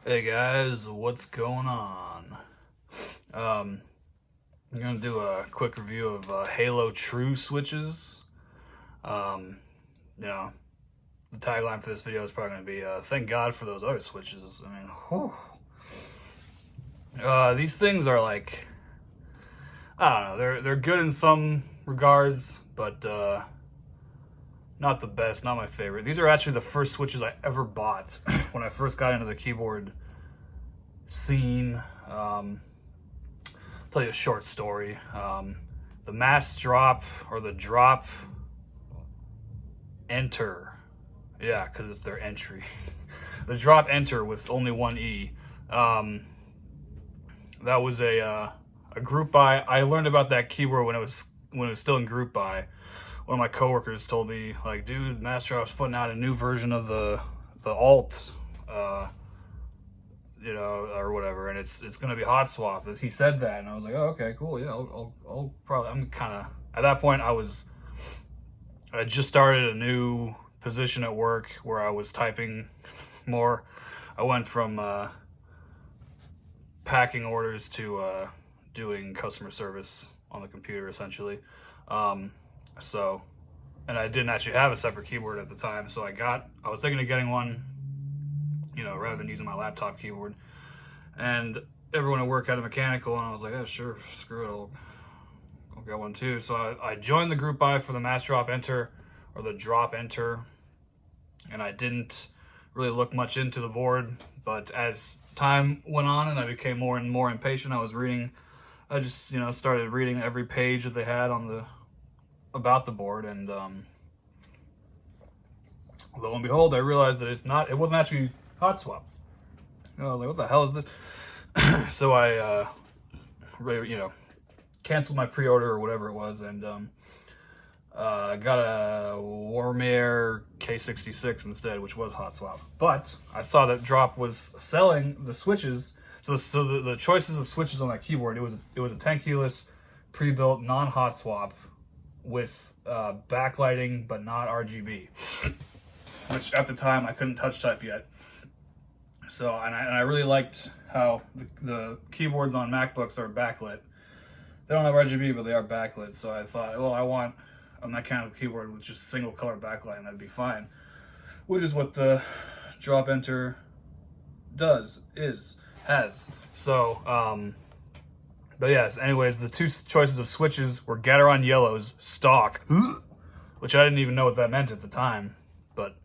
Hey guys, what's going on? I'm gonna do a quick review of Halo True switches. Um, you know, the tagline for this video is probably gonna be "Thank God for those other switches." I mean, whew. These things are like, I don't know, they're good in some regards, but not the best, not my favorite. These are actually the first switches I ever bought when I first got into the keyboard scene. Tell you a short story. The mass drop or the drop enter. Yeah, because it's their entry. The drop enter with only one E. That was a group buy. I learned about that keyboard when it was still in group buy. One of my coworkers told me, like, dude, Massdrop's putting out a new version of the alt, or whatever, and it's gonna be hot swap. He said that, and I was like, oh, okay, cool, yeah, I'll probably. I'm kind of at that point. I just started a new position at work where I was typing more. I went from packing orders to doing customer service on the computer, essentially. So, and I didn't actually have a separate keyboard at the time, so I was thinking of getting one, rather than using my laptop keyboard. And everyone at work had a mechanical, and I was like, oh, sure, screw it, I'll get one too. So I joined the group buy for the mass drop enter, or the drop enter, and I didn't really look much into the board, but as time went on and I became more and more impatient, I just started reading every page that they had about the board, and lo and behold, I realized that it wasn't actually hot swap. I was like, what the hell is this? So I canceled my pre-order or whatever it was, and got a Warmare K66 instead, which was hot swap. But I saw that Drop was selling the switches. So the choices of switches on that keyboard, it was a 10 keyless pre-built non-hot swap with backlighting but not RGB, which at the time I couldn't touch type yet. So and I really liked how the keyboards on MacBooks are backlit. They don't have RGB, but they are backlit. So I thought, well, I want a mechanical keyboard with just single color backlight, and that'd be fine. Which is what the drop enter has. So, but yes, anyways, the two choices of switches were Gateron Yellow's stock, which I didn't even know what that meant at the time, but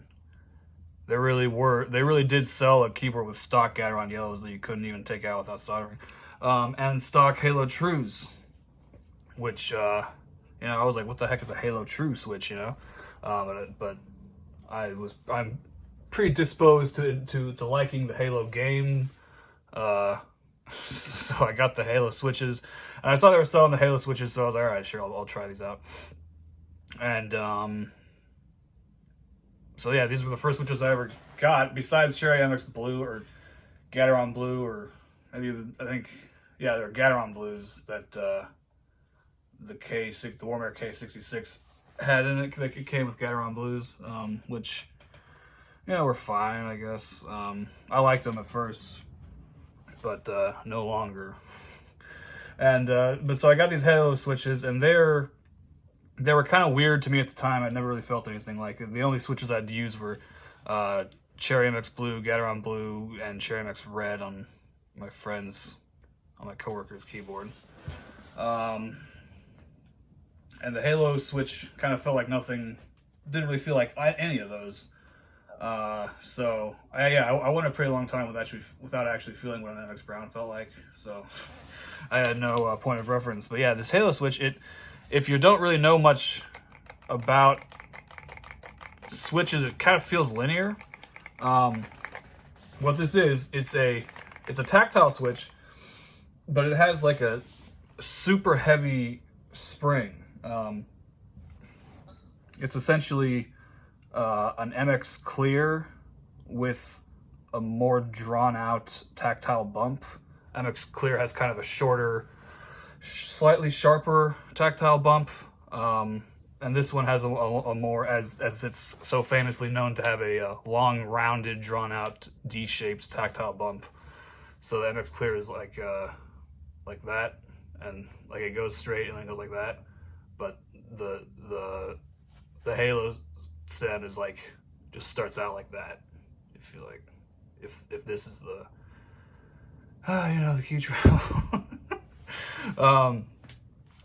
they really did sell a keyboard with stock Gateron Yellows that you couldn't even take out without soldering, and stock Halo Trues, which I was like, what the heck is a Halo True switch, but I'm predisposed to liking the Halo game, so I got the Halo switches, and I saw they were selling the Halo switches, so I was like, all right, sure, I'll try these out. And so yeah, these were the first switches I ever got, besides Cherry MX Blue or Gateron Blue, or maybe they were Gateron Blues that the Warmare K66 had in it. It came with Gateron Blues, which were fine, I guess. I liked them at first, but no longer. And but so I got these Halo switches, and they were kind of weird to me at the time. I'd never really felt anything like it. The only switches I'd use were Cherry MX Blue, Gateron Blue, and Cherry MX Red on my coworker's keyboard. And the Halo switch kind of felt like nothing, didn't really feel like any of those. So I went a pretty long time without actually feeling what an MX Brown felt like. So I had no point of reference. But yeah, this Halo switch, if you don't really know much about switches, it kind of feels linear. What this is, it's a tactile switch, but it has like a super heavy spring. It's essentially an MX Clear with a more drawn out tactile bump. MX Clear has kind of a shorter, slightly sharper tactile bump, and and this one has a more, as it's so famously known to have a long, rounded, drawn-out D-shaped tactile bump. So the MX Clear is like that, and like it goes straight and then goes like that. But the Halo stem is like just starts out like that. If you like, if this is the the key travel.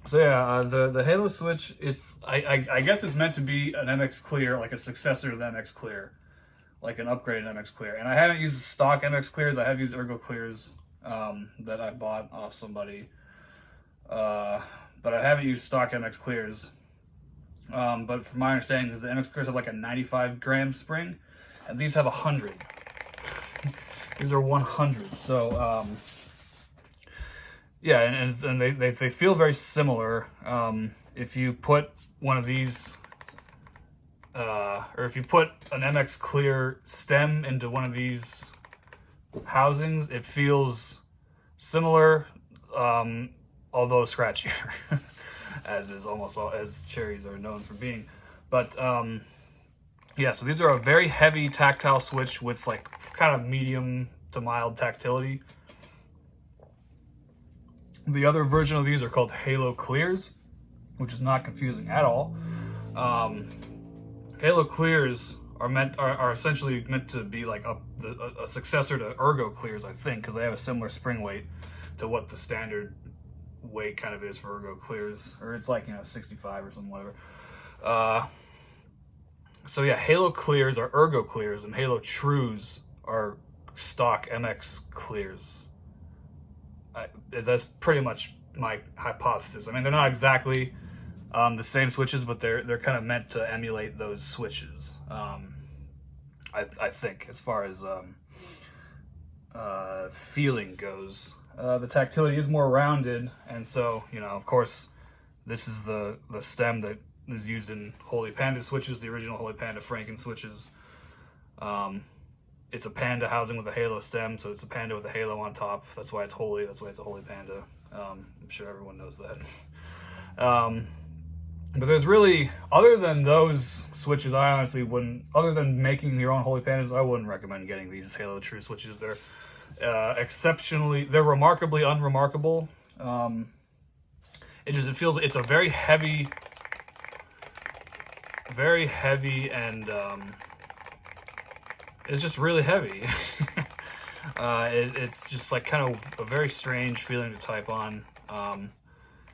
So yeah, the Halo switch, I guess it's meant to be an MX Clear, like a successor to the MX Clear, like an upgraded MX Clear. And I haven't used stock MX Clears. I have used Ergo Clears that I bought off somebody, but I haven't used stock MX Clears. But from my understanding, is the MX Clears have like a 95 gram spring, and these have 100. These are 100. So yeah, and they feel very similar. If you put one of these, or if you put an MX Clear stem into one of these housings, it feels similar, although scratchier, as is almost all as cherries are known for being. But yeah, so these are a very heavy tactile switch with like kind of medium to mild tactility. The other version of these are called Halo Clears, which is not confusing at all. Halo Clears are essentially meant to be like a successor to Ergo Clears, I think, because they have a similar spring weight to what the standard weight kind of is for Ergo Clears, or it's like 65 or something, whatever. So yeah, Halo Clears are Ergo Clears, and Halo Trues are stock MX Clears. That's pretty much my hypothesis. I mean, they're not exactly the same switches, but they're kind of meant to emulate those switches. I think, as far as feeling goes, the tactility is more rounded, and so of course, this is the stem that is used in Holy Panda switches, the original Holy Panda Franken switches. It's a Panda housing with a Halo stem, so it's a Panda with a Halo on top. That's why it's Holy. That's why it's a Holy Panda. I'm sure everyone knows that. But there's really, other than those switches, I honestly wouldn't, other than making your own Holy Pandas, I wouldn't recommend getting these Halo True switches. They're they're remarkably unremarkable. It feels, it's a very heavy and it's just really heavy. It's just like kind of a very strange feeling to type on.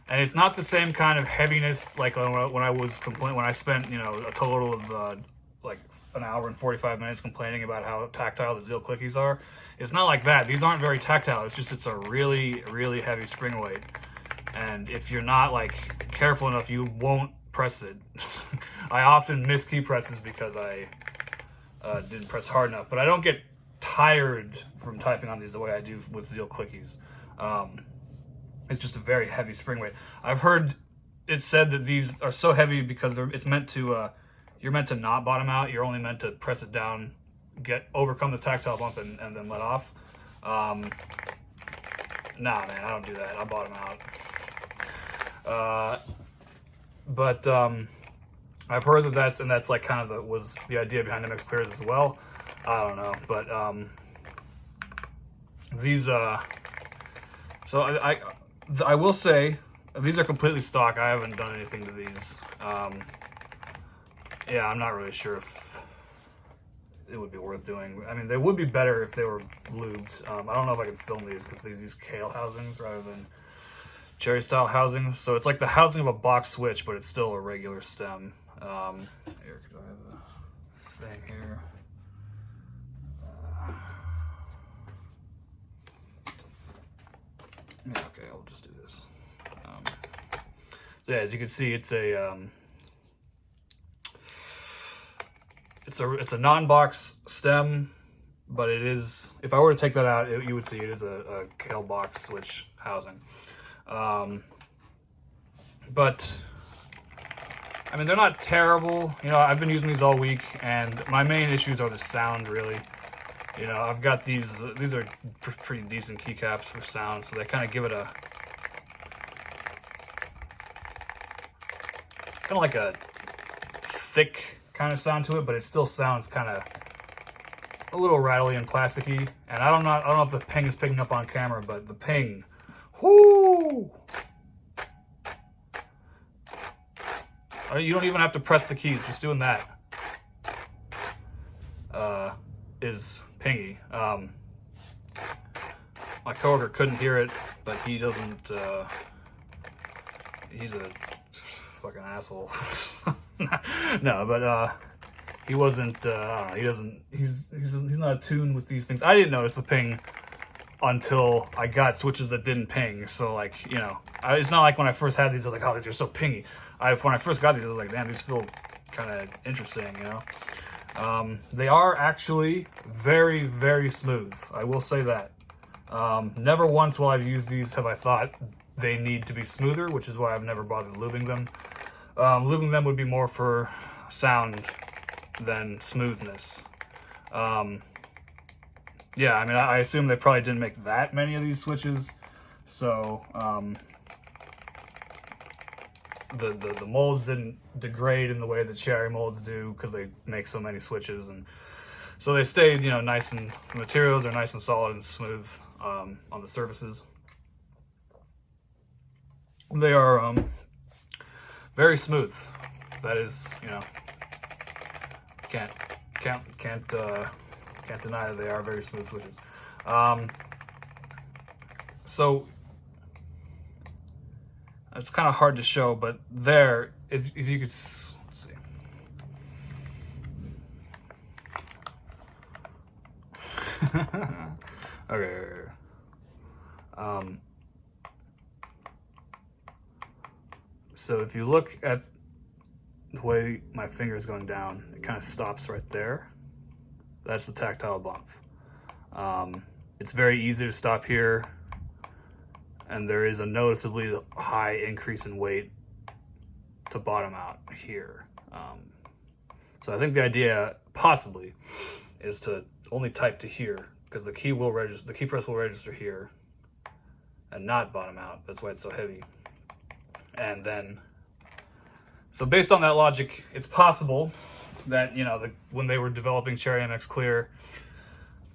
And it's not the same kind of heaviness like when I spent a total of like an hour and 45 minutes complaining about how tactile the Zeal Clickies are. It's not like that. These aren't very tactile. It's a really, really heavy spring weight. And if you're not like careful enough, you won't press it. I often miss key presses because I didn't press hard enough, but I don't get tired from typing on these the way I do with Zeal Clickies. It's just a very heavy spring weight. I've heard it said that these are so heavy because it's meant to, you're meant to not bottom out. You're only meant to press it down, overcome the tactile bump, and then let off. Nah, man, I don't do that. I bottom out. But I've heard that that's like kind of was the idea behind MX Clears as well. I don't know, but these so I will say these are completely stock. I haven't done anything to these. Yeah, I'm not really sure if it would be worth doing. I mean, they would be better if they were lubed. I don't know if I can film these because these use Kale housings rather than cherry style housings. So it's like the housing of a box switch, but it's still a regular stem. Here, could I have a thing here? Yeah, okay, I'll just do this. So yeah, as you can see, it's a non-box stem, but it is. If I were to take that out, you would see it is a Kale box switch housing. But I mean, they're not terrible. I've been using these all week, and my main issues are the sound, really. I've got these are pretty decent keycaps for sound, so they kind of give it a, kind of like a thick kind of sound to it, but it still sounds kind of a little rattly and plasticky. And I don't know if the ping is picking up on camera, but the ping, whoo! You don't even have to press the keys, just doing that is pingy. My coworker couldn't hear it, but he doesn't, he's a fucking asshole. No, but he wasn't, he doesn't, he's not attuned with these things. I didn't notice the ping until I got switches that didn't ping. So like, you know, it's not like when I first had these, I was like, oh, these are so pingy. When I first got these, I was like, damn, these feel kind of interesting, you know? They are actually very, very smooth. I will say that. Never once while I've used these have I thought they need to be smoother, which is why I've never bothered lubing them. Lubing them would be more for sound than smoothness. Yeah, I mean, I assume they probably didn't make that many of these switches, so the molds didn't degrade in the way that Cherry molds do because they make so many switches, and so they stayed, you know, nice, and the materials are nice and solid and smooth on the surfaces. They are very smooth. That is, you know, can't deny that they are very smooth switches. So it's kind of hard to show, but there, if you could, let's see. Okay. So if you look at the way my finger is going down, it kind of stops right there. That's the tactile bump. It's very easy to stop here, and there is a noticeably high increase in weight to bottom out here. So I think the idea possibly is to only type to here, because the key press will register here and not bottom out. That's why it's so heavy. And then, so based on that logic, it's possible that, you know, when they were developing Cherry MX Clear,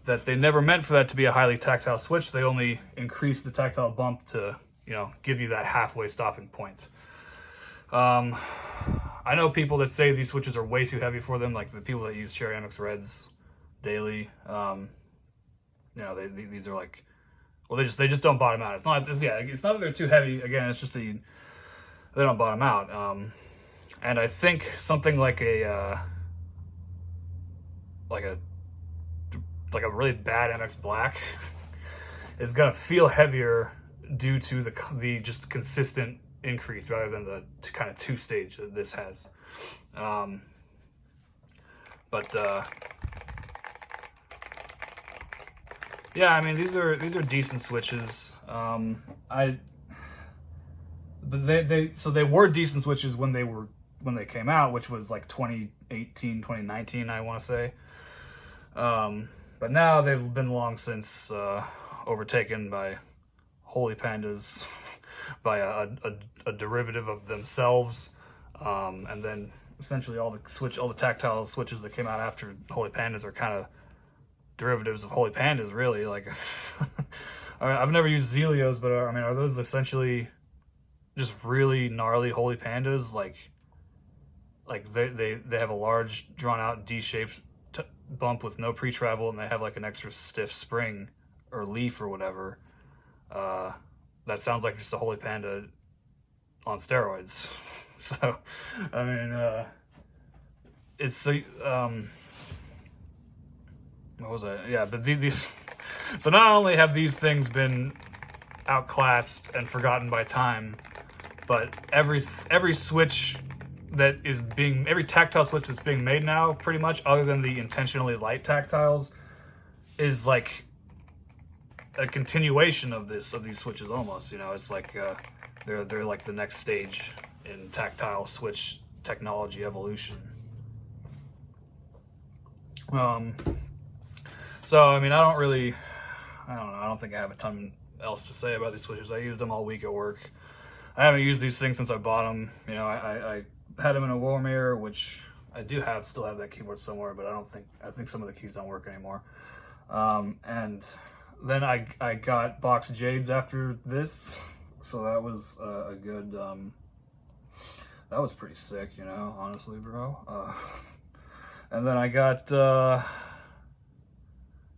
that they never meant for that to be a highly tactile switch. They only increased the tactile bump to, you know, give you that halfway stopping point. I know people that say these switches are way too heavy for them, like the people that use Cherry MX Reds daily. You know, these are like, well, they just don't bottom out. It's not that they're too heavy. Again, it's just they don't bottom out. And I think something like a really bad MX Black is gonna feel heavier due to the just consistent increase rather than the kind of two-stage that this has. Yeah, I mean, these are decent switches. But they were decent switches when they came out, which was like 2018, 2019, I want to say. But now they've been long since overtaken by Holy Pandas, by a derivative of themselves, and then essentially all the tactile switches that came out after Holy Pandas are kind of derivatives of Holy Pandas, really. Like, I've never used Zelios, but I mean, are those essentially just really gnarly Holy Pandas? Like they have a large, drawn out D-shaped bump with no pre-travel, and they have like an extra stiff spring or leaf or whatever. That sounds like just a Holy Panda on steroids. So, I mean, it's what was that? Yeah, but these. So not only have these things been outclassed and forgotten by time, but every switch that is every tactile switch that's being made now, pretty much, other than the intentionally light tactiles, is like a continuation of these switches almost. You know, it's like they're like the next stage in tactile switch technology evolution. So I mean, I don't think I have a ton else to say about these switches. I used them all week at work. I haven't used these things since I bought them. You know, I had them in a Warmere, which I do still have that keyboard somewhere, but I think some of the keys don't work anymore. And then I got box Jades after this, so that was a good, that was pretty sick, you know, honestly, bro. And then I got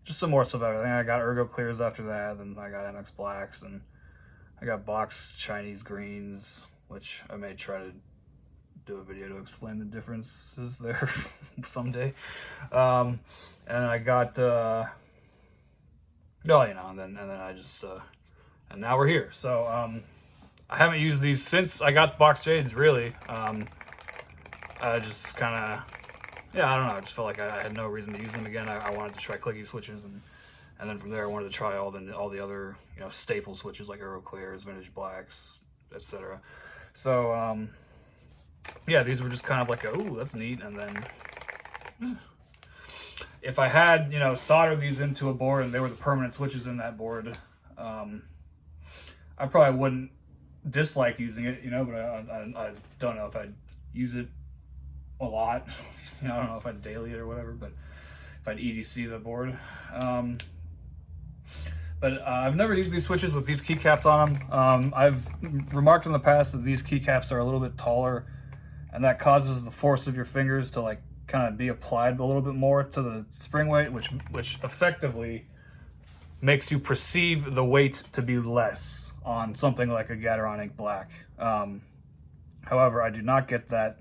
just some more stuff. I think I got Ergo Clears after that, and I got MX Blacks, and I got box Chinese greens, which I may try to do a video to explain the differences there someday. And I got oh, you know, and then I just and now we're here. So I haven't used these since I got the box Jades, really. I just kind of, yeah, I don't know, I just felt like I had no reason to use them again. I wanted to try clicky switches, and then from there I wanted to try all the other, you know, staple switches like Ergo Clears, Vintage Blacks, etc. So yeah, these were just kind of like ooh, that's neat. And then if I had, you know, soldered these into a board and they were the permanent switches in that board, I probably wouldn't dislike using it, you know, but I don't know if I'd use it a lot. You know, I don't know if I'd daily it or whatever, but if I'd EDC the board. But I've never used these switches with these keycaps on them. I've remarked in the past that these keycaps are a little bit taller, and that causes the force of your fingers to like kind of be applied a little bit more to the spring weight, which effectively makes you perceive the weight to be less on something like a Gateron Ink Black. However, I do not get that.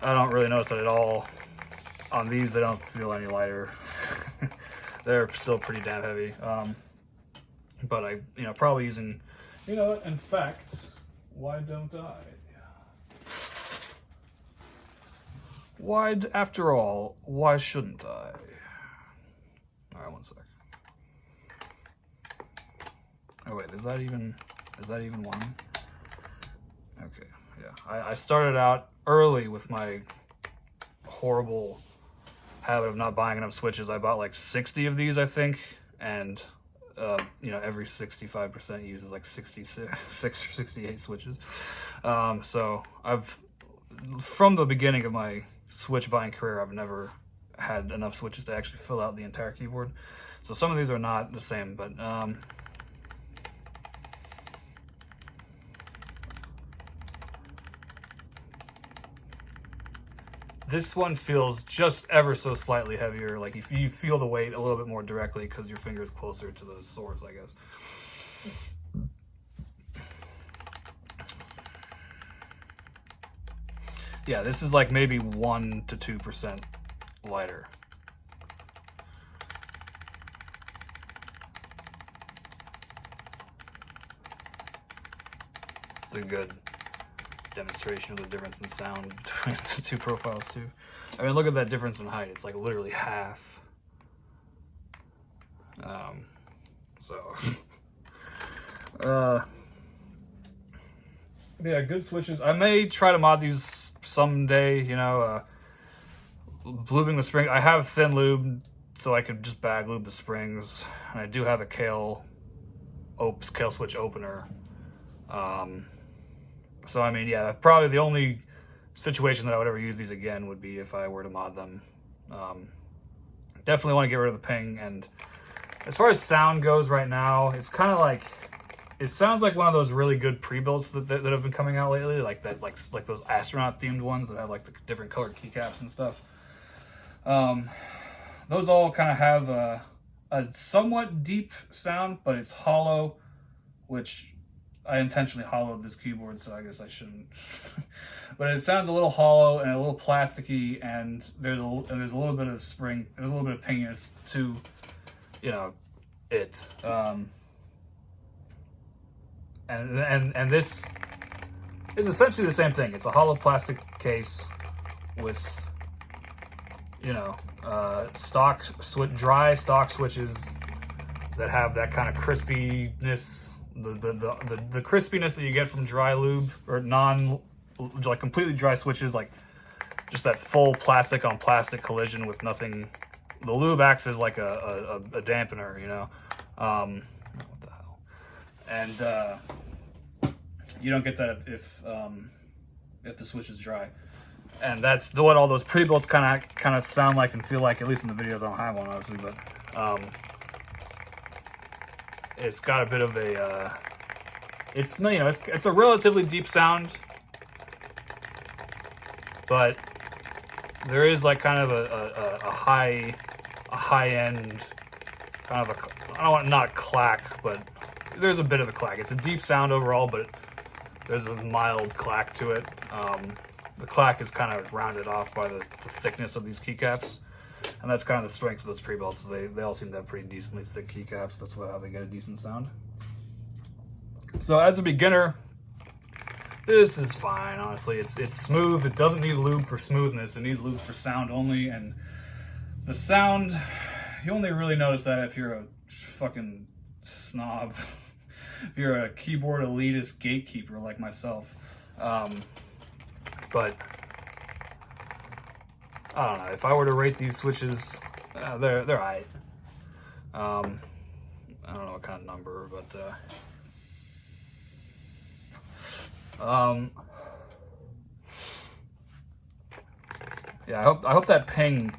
I don't really notice that at all. On these, they don't feel any lighter. They're still pretty damn heavy. But I, you know, probably using, you know what, in fact, why don't I? After all, why shouldn't I? All right, one sec. Oh wait, is that even one? Okay, yeah. I started out early with my horrible habit of not buying enough switches. I bought like 60 of these, I think, and you know, every 65% uses like 66 or 68 switches. So from the beginning of my switch buying career, I've never had enough switches to actually fill out the entire keyboard. So some of these are not the same, but this one feels just ever so slightly heavier. Like you feel the weight a little bit more directly because your finger is closer to the source, I guess. Yeah, this is like maybe 1 to 2% lighter. It's a good demonstration of the difference in sound between the two profiles too. I mean, look at that difference in height. It's like literally half. Yeah, good switches. I may try to mod these someday, you know, lubing the spring. I have thin lube, so I could just bag lube the springs. And I do have a Kailh switch opener. So, I mean, yeah, probably the only situation that I would ever use these again would be if I were to mod them. Definitely want to get rid of the ping. And as far as sound goes right now, it's kind of like, it sounds like one of those really good pre-builds that have been coming out lately, like those astronaut themed ones that have like the different colored keycaps and stuff. Those all kind of have a somewhat deep sound, but it's hollow, which I intentionally hollowed this keyboard, so I guess I shouldn't. But it sounds a little hollow and a little plasticky, and there's a little bit of spring, there's a little bit of pinginess to, you know, it. And this is essentially the same thing. It's a hollow plastic case with, you know, dry stock switches that have that kind of crispiness, the crispiness that you get from dry lube or like completely dry switches, like just that full plastic on plastic collision with nothing. The lube acts as like a dampener, you know. What the hell? And you don't get that if the switch is dry. And that's what all those pre-builts kind of sound like and feel like, at least in the videos. I don't have one, obviously, but it's got a bit of a, it's, you know, it's a relatively deep sound, but there is like kind of a high end, kind of a, I don't want, not clack, but there's a bit of a clack. It's a deep sound overall, but there's a mild clack to it. The clack is kind of rounded off by the thickness of these keycaps, and that's kind of the strength of those pre-builts. They all seem to have pretty decently thick keycaps. That's how they get a decent sound. So as a beginner, this is fine, honestly. It's smooth. It doesn't need lube for smoothness. It needs lube for sound only, and the sound, you only really notice that if you're a fucking snob. If you're a keyboard elitist gatekeeper like myself. But I don't know, if I were to rate these switches, they're alright. I don't know what kind of number, but yeah, I hope that ping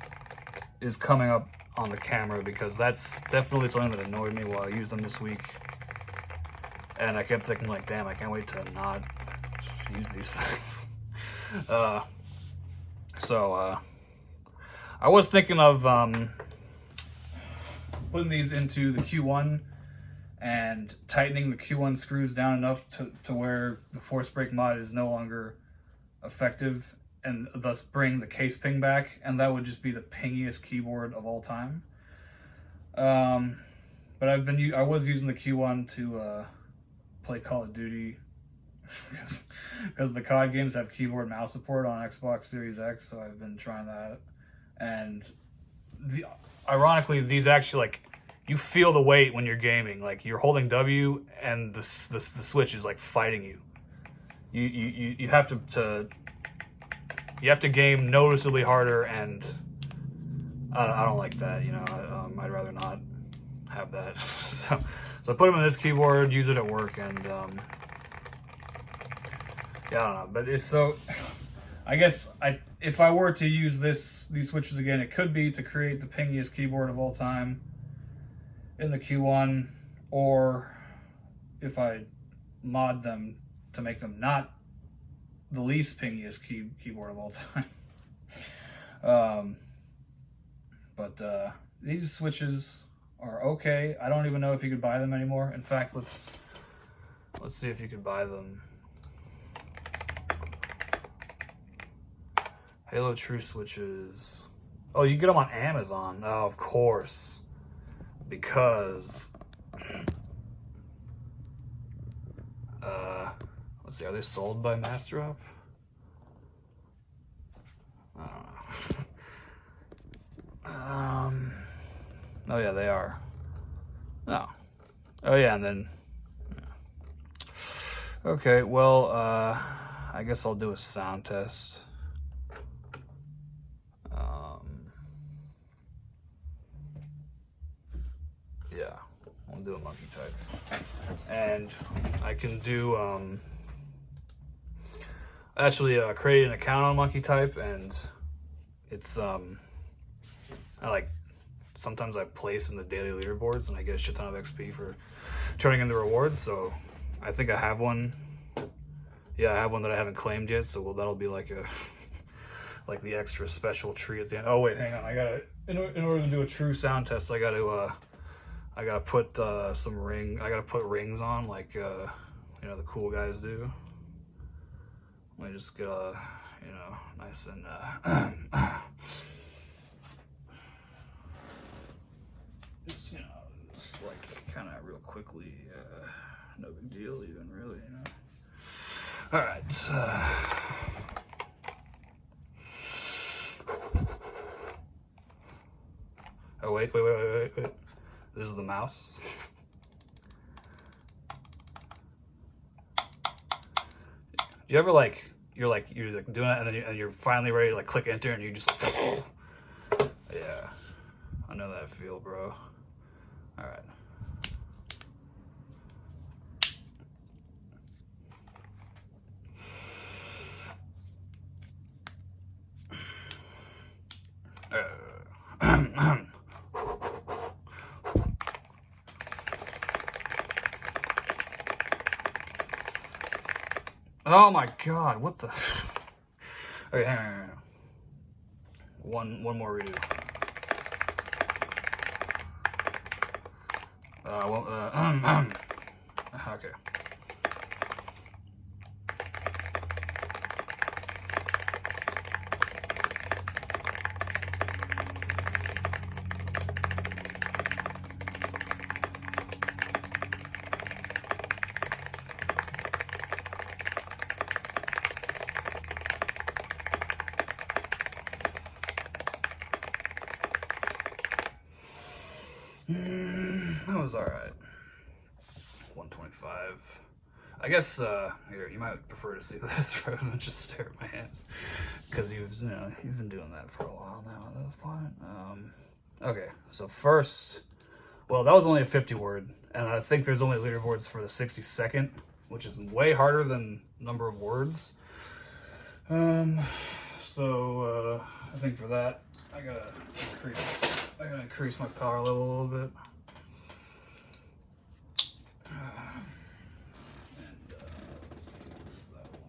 is coming up on the camera, because that's definitely something that annoyed me while I used them this week. And I kept thinking, like, damn, I can't wait to not use these things. I was thinking of putting these into the Q1 and tightening the Q1 screws down enough to where the force break mod is no longer effective, and thus bring the case ping back, and that would just be the pingiest keyboard of all time. But I was using the Q1 to play Call of Duty, because the COD games have keyboard mouse support on Xbox Series X, so I've been trying that. And ironically, these actually, like, you feel the weight when you're gaming. Like, you're holding W and the Switch is like fighting you. You have to game noticeably harder, and I don't like that, you know. I'd rather not have that. So I put them in this keyboard, use it at work, and yeah, I don't know. But it's so, I guess if I were to use these switches again, it could be to create the pingiest keyboard of all time in the Q1, or if I mod them to make them not the least pingiest keyboard of all time. But these switches are okay. I don't even know if you could buy them anymore. In fact, let's see if you could buy them. Halo True switches. Oh, you get them on Amazon. Oh, of course. Because let's see, are they sold by MasterUp? I don't know. Oh yeah, they are. Oh yeah, and then okay, well, I guess I'll do a sound test. Yeah, I'll do a monkey type, and I can do actually create an account on monkey type, and it's sometimes I place in the daily leaderboards and I get a shit ton of XP for turning in the rewards. So I think I have one. Yeah, I have one that I haven't claimed yet, so that'll be like a like the extra special treat at the end. Oh wait, hang on, I gotta, in order to do a true sound test, I gotta put I gotta put rings on, like you know, the cool guys do. Let me just get you know, nice and just, you know, just like kind of real quickly, no big deal even, really, you know. All right. Oh wait. This is the mouse. Do you ever you're doing it, and then you're finally ready to like click enter, and you just like, yeah, I know that feel, bro. All right. Oh my god, what the? Okay, hang on. One more redo. Okay. That was alright. 125. I guess here you might prefer to see this rather than just stare at my hands, because you've been doing that for a while now at this point. Okay, so first, well, that was only a 50 word, and I think there's only leaderboards for the 60-second, which is way harder than number of words. So I think for that I gotta increase my power level a little bit. Let's see, where's that one?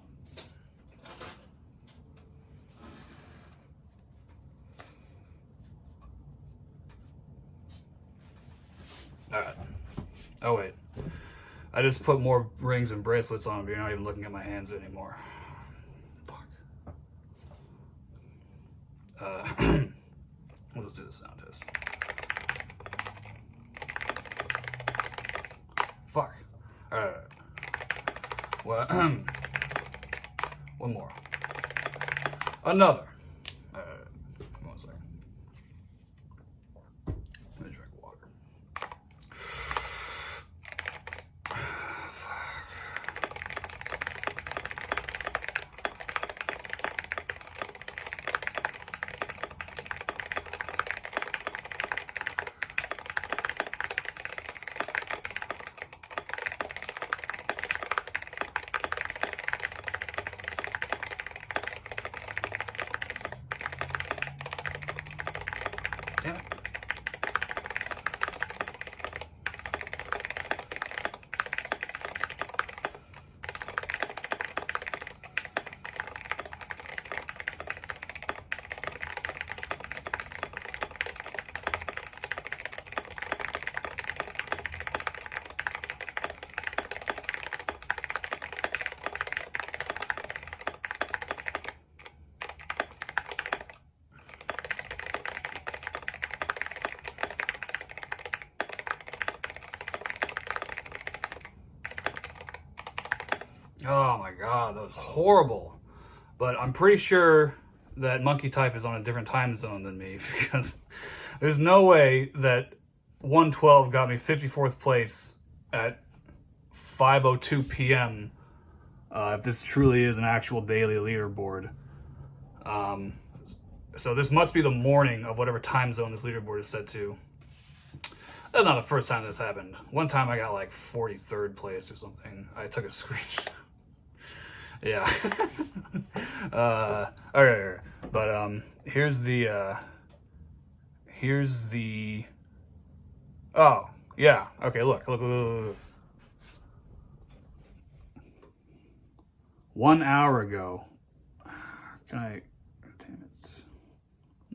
Alright. Oh wait. I just put more rings and bracelets on, but you're not even looking at my hands anymore. Fuck. We'll just do the sound test. Fuck. Alright. Well, one more. Another. One second. Let me drink water. Damn it. Oh my god, that was horrible. But I'm pretty sure that monkey type is on a different time zone than me, because there's no way that 112 got me 54th place at 5:02 p.m. If this truly is an actual daily leaderboard. So this must be the morning of whatever time zone this leaderboard is set to. That's not the first time this happened. One time I got like 43rd place or something. I took a screenshot. Yeah. Okay, but here's the oh yeah, okay, look. 1 hour ago, can I, damn it,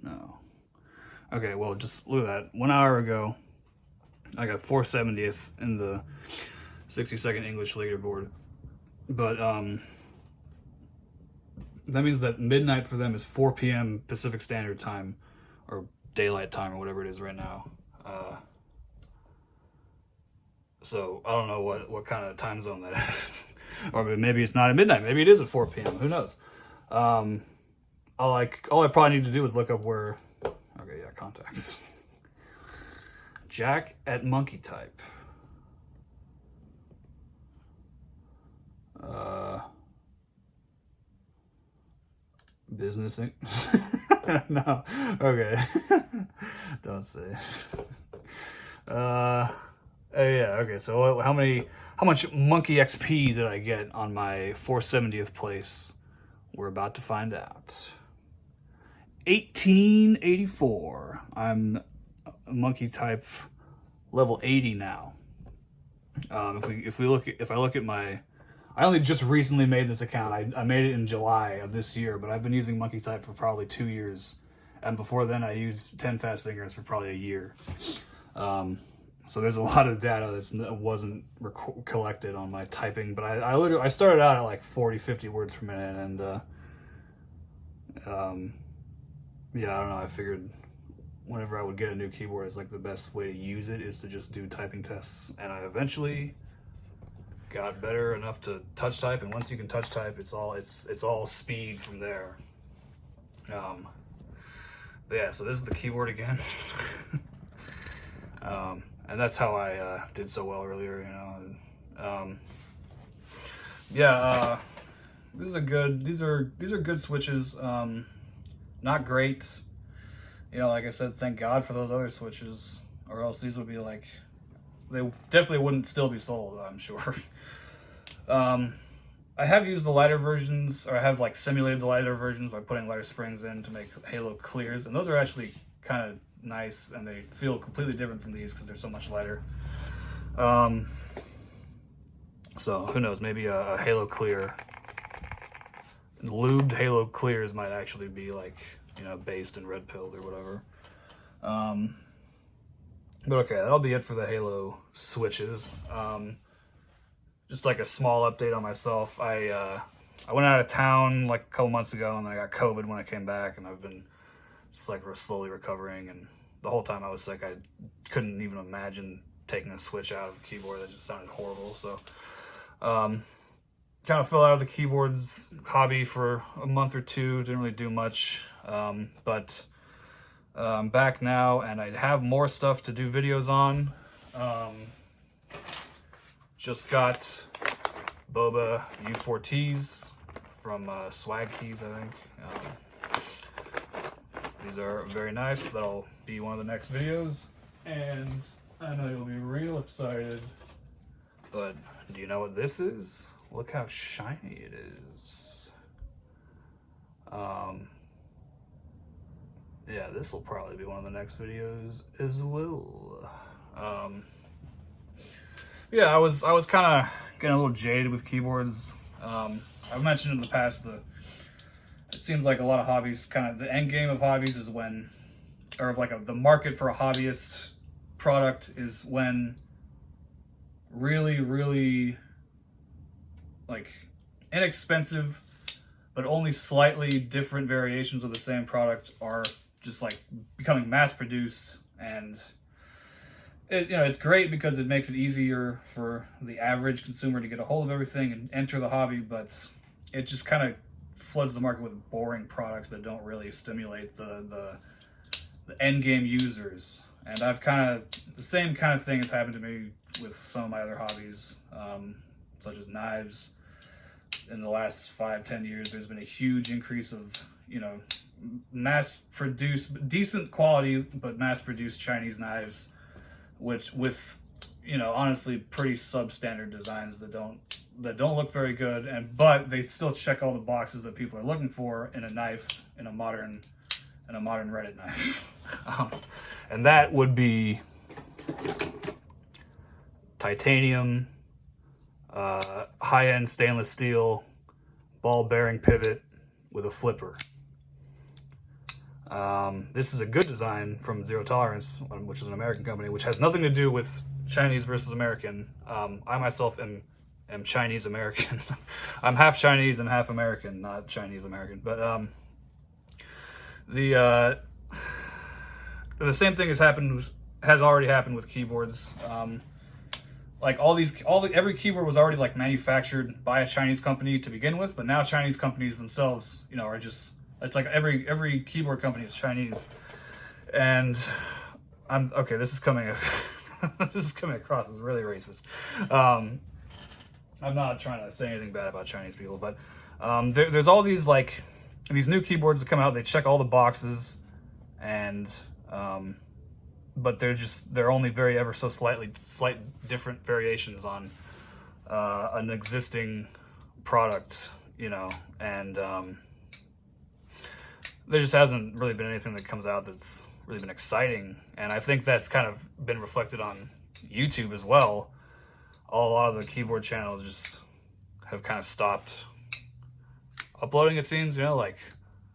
no, okay, well, just look at that. 1 hour ago I got 470th in the 60-second English leaderboard, but that means that midnight for them is 4 p.m. Pacific Standard Time, or daylight time, or whatever it is right now. So I don't know what kind of time zone that is. Or maybe it's not at midnight. Maybe it is at 4 p.m. Who knows? All I probably need to do is look up where. Okay, yeah, contacts. Jack at monkey type. Business. No. Okay. Don't say. Yeah. Okay. So how much monkey XP did I get on my 470th place? We're about to find out. 1884. I'm a monkey type level 80 now. If I look at my, I only just recently made this account. I made it in July of this year, but I've been using Monkey Type for probably 2 years. And before then, I used 10 Fast Fingers for probably a year. So there's a lot of data that wasn't collected on my typing, but I started out at like 40, 50 words per minute, and yeah, I don't know. I figured whenever I would get a new keyboard, it's like the best way to use it is to just do typing tests, and I eventually got better enough to touch type, and once you can touch type, it's all speed from there. Yeah, so this is the keyboard again. And that's how I did so well earlier, you know. Yeah, these are good switches. Not great, you know. Like I said, thank God for those other switches, or else these would be like, they definitely wouldn't still be sold, I'm sure. I have used the lighter versions, or I have like simulated the lighter versions by putting lighter springs in to make Halo clears, and those are actually kind of nice, and they feel completely different from these because they're so much lighter. So who knows, maybe a Halo clear, lubed Halo clears might actually be like, you know, based in red pilled or whatever. But okay, that'll be it for the Halo switches. Just like a small update on myself. I went out of town like a couple months ago, and then I got COVID when I came back, and I've been just like slowly recovering. And the whole time I was sick, I couldn't even imagine taking a switch out of the keyboard. That just sounded horrible. So kind of fell out of the keyboards hobby for a month or two. Didn't really do much, but I'm back now, and I have more stuff to do videos on. Just got Boba U4Ts from Swag Keys, I think. These are very nice. That'll be one of the next videos, and I know you'll be real excited. But do you know what this is? Look how shiny it is. Yeah, this will probably be one of the next videos as well. Yeah, I was kind of getting a little jaded with keyboards. I've mentioned in the past that it seems like a lot of hobbies, kind of the end game of hobbies is when, or like the market for a hobbyist product is when really, really like inexpensive, but only slightly different variations of the same product are just like becoming mass produced. And it, you know, it's great because it makes it easier for the average consumer to get a hold of everything and enter the hobby, but it just kind of floods the market with boring products that don't really stimulate the end game users. And I've kind of, the same kind of thing has happened to me with some of my other hobbies, such as knives. In the last 5-10 years, there's been a huge increase of, you know, mass-produced, decent quality, but mass-produced Chinese knives, which with, you know, honestly pretty substandard designs that don't look very good, but they still check all the boxes that people are looking for in a knife, in a modern Reddit knife. And that would be titanium, high-end stainless steel, ball bearing pivot with a flipper. This is a good design from Zero Tolerance, which is an American company, which has nothing to do with Chinese versus American. I myself am Chinese American. I'm half Chinese and half American, not Chinese American. But the same thing has already happened with keyboards. Like every keyboard was already like manufactured by a Chinese company to begin with, but now Chinese companies themselves, you know, are just, it's like every keyboard company is Chinese. And this is coming across as really racist. I'm not trying to say anything bad about Chinese people, but there's all these like these new keyboards that come out. They check all the boxes, and but they're only very ever so slight different variations on an existing product, you know, and there just hasn't really been anything that comes out that's really been exciting. And I think that's kind of been reflected on YouTube as well. A lot of the keyboard channels just have kind of stopped uploading, it seems. You know, like,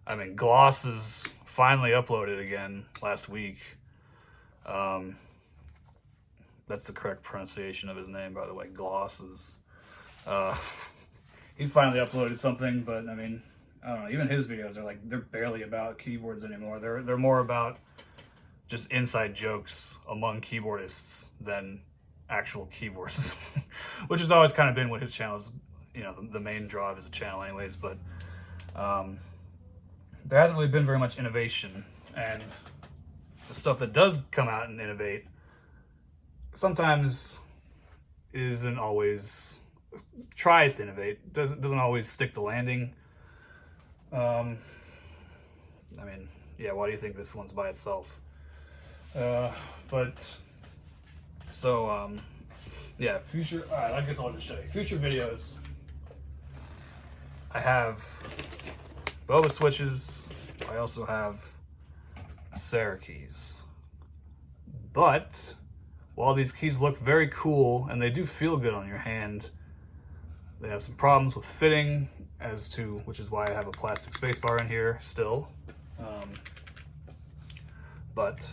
I mean, Glosses finally uploaded again last week. That's the correct pronunciation of his name, by the way, Glosses. He finally uploaded something, but I mean, I don't know, even his videos are like, they're barely about keyboards anymore. They're more about just inside jokes among keyboardists than actual keyboards, which has always kind of been what his channel's, you know, the main draw of his channel anyways. But there hasn't really been very much innovation, and the stuff that does come out and innovate sometimes isn't always, tries to innovate, doesn't always stick the landing. I mean, yeah, why do you think this one's by itself? But so yeah, future, all right, I guess I'll just show you future videos. I have Boba switches. I also have Sarah keys. But while these keys look very cool and they do feel good on your hand, they have some problems with fitting, as to which is why I have a plastic spacebar in here still. But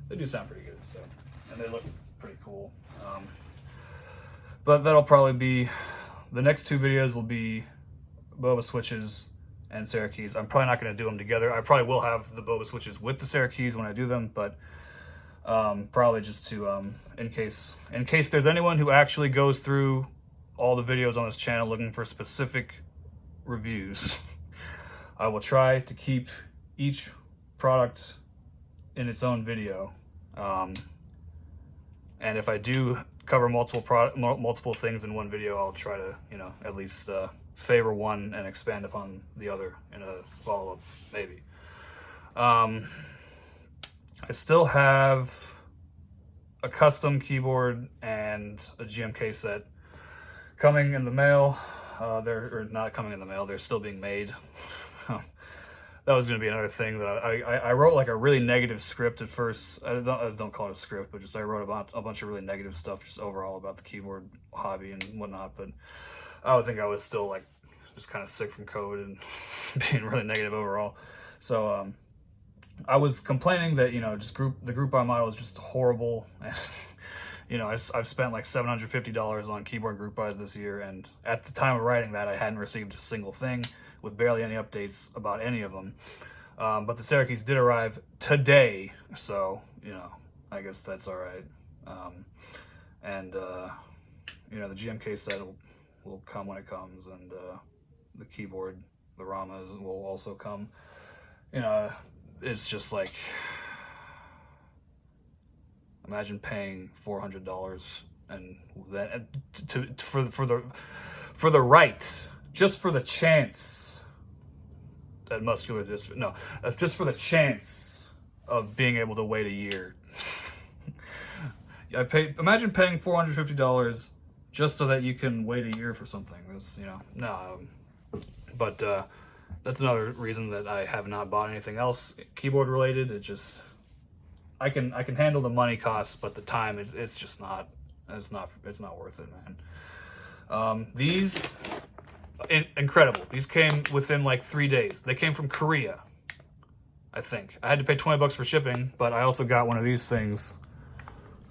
they do sound pretty good, so, and they look pretty cool. But that'll probably be, the next two videos will be Boba switches and Sarah keys. I'm probably not going to do them together. I probably will have the Boba switches with the Sarah keys when I do them, but probably just to in case there's anyone who actually goes through all the videos on this channel looking for specific reviews, I will try to keep each product in its own video. And if I do cover multiple things in one video, I'll try to, you know, at least favor one and expand upon the other in a follow-up, maybe. I still have a custom keyboard and a GMK set coming in the mail. They're not coming in the mail, they're still being made. That was going to be another thing that I wrote like a really negative script at first. I don't call it a script, but just I wrote about a bunch of really negative stuff just overall about the keyboard hobby and whatnot. But I would think I was still like just kind of sick from COVID and being really negative overall. So I was complaining that, you know, just the Group Buy model is just horrible. And, you know, I've spent like $750 on keyboard Group Buys this year, and at the time of writing that, I hadn't received a single thing, with barely any updates about any of them. But the Sarah keys did arrive today, so, you know, I guess that's all right. You know, the GMK set will come when it comes, and the keyboard, the Ramas, will also come. You know, it's just like, imagine paying $400 and that for the right, just for the chance that muscular dystrophy, no, just for the chance of being able to wait a year. Imagine paying $450 just so that you can wait a year for something. It's, you know, no. But that's another reason that I have not bought anything else keyboard related. It just, I can handle the money costs, but the time it's just not, it's not worth it, man. These, incredible. These came within like 3 days. They came from Korea, I think. I had to pay $20 for shipping, but I also got one of these things.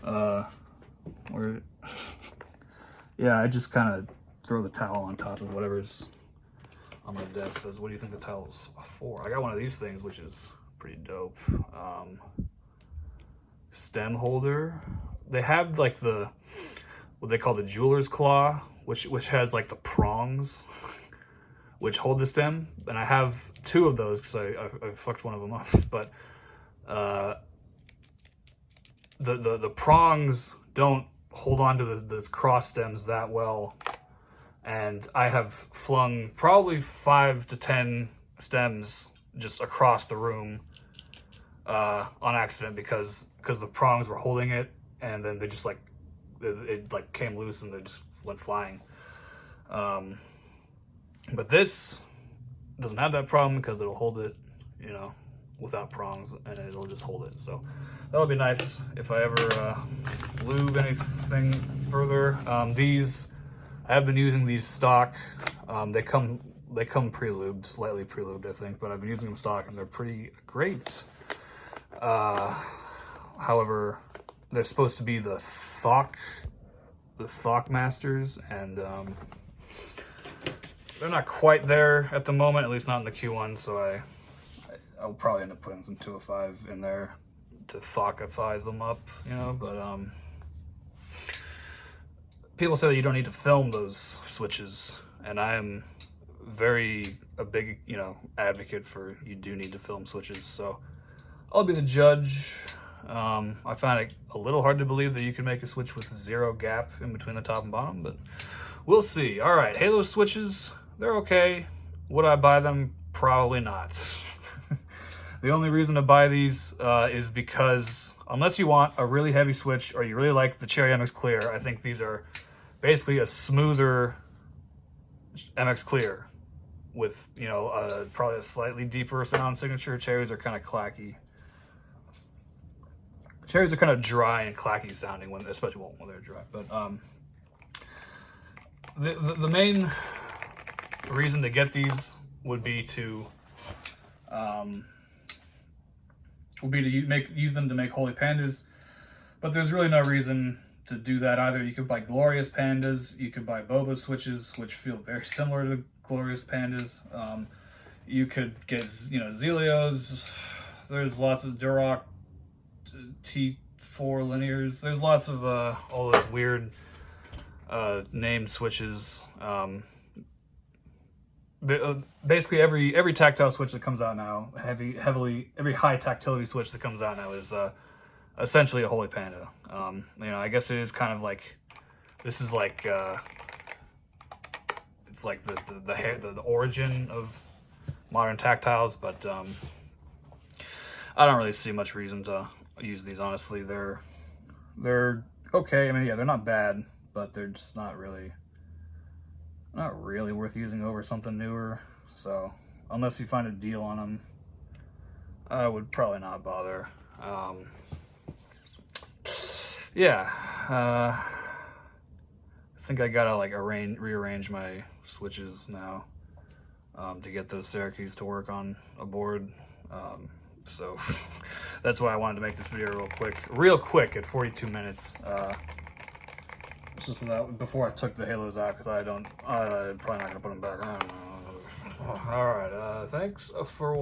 Where, yeah, I just kind of throw the towel on top of whatever's on my desk. What do you think the towel's for? I got one of these things, which is pretty dope. Stem holder. They have like what they call the jeweler's claw, which has like the prongs which hold the stem, and I have two of those because I fucked one of them up. But the prongs don't hold on to the cross stems that well, and I have flung probably 5 to 10 stems just across the room on accident because the prongs were holding it, and then they just like it like came loose and they just went flying. But this doesn't have that problem because it'll hold it, you know, without prongs, and it'll just hold it. So that'll be nice if I ever lube anything further. These, I have been using these stock. They come pre-lubed, lightly pre-lubed, I think, but I've been using them stock and they're pretty great. However, they're supposed to be the Thok Masters, and they're not quite there at the moment, at least not in the Q1, so I'll probably end up putting some 205 in there to Thok-ize them up, you know, but people say that you don't need to film those switches, and I am a big, you know, advocate for you do need to film switches, so I'll be the judge. I find it a little hard to believe that you can make a switch with 0 gap in between the top and bottom, but we'll see. All right, Halo switches, they're okay. Would I buy them? Probably not. The only reason to buy these is because unless you want a really heavy switch or you really like the Cherry MX Clear, I think these are basically a smoother MX Clear with, you know, probably a slightly deeper sound signature. Cherries are kind of clacky. Cherries are kind of dry and clacky sounding, especially when they're dry. But the main reason to get these would be to use them to make Holy Pandas. But there's really no reason to do that either. You could buy Glorious Pandas. You could buy Boba switches, which feel very similar to Glorious Pandas. You could get, you know, Zelios. There's lots of Duroc T4 linears. There's lots of all those weird named switches. Basically every tactile switch that comes out now, every high tactility switch that comes out now is essentially a Holy Panda. You know, I guess it is kind of like, this is like it's like the origin of modern tactiles, but I don't really see much reason to use these, honestly. They're okay. I mean, yeah, they're not bad, but they're just not really worth using over something newer. So unless you find a deal on them, I would probably not bother. Yeah, I think I gotta like rearrange my switches now to get those Syracuse to work on a board. So that's why I wanted to make this video real quick at 42 minutes. Just so that before I took the Halos out, because I'm probably not gonna put them back on. All right, thanks for watching.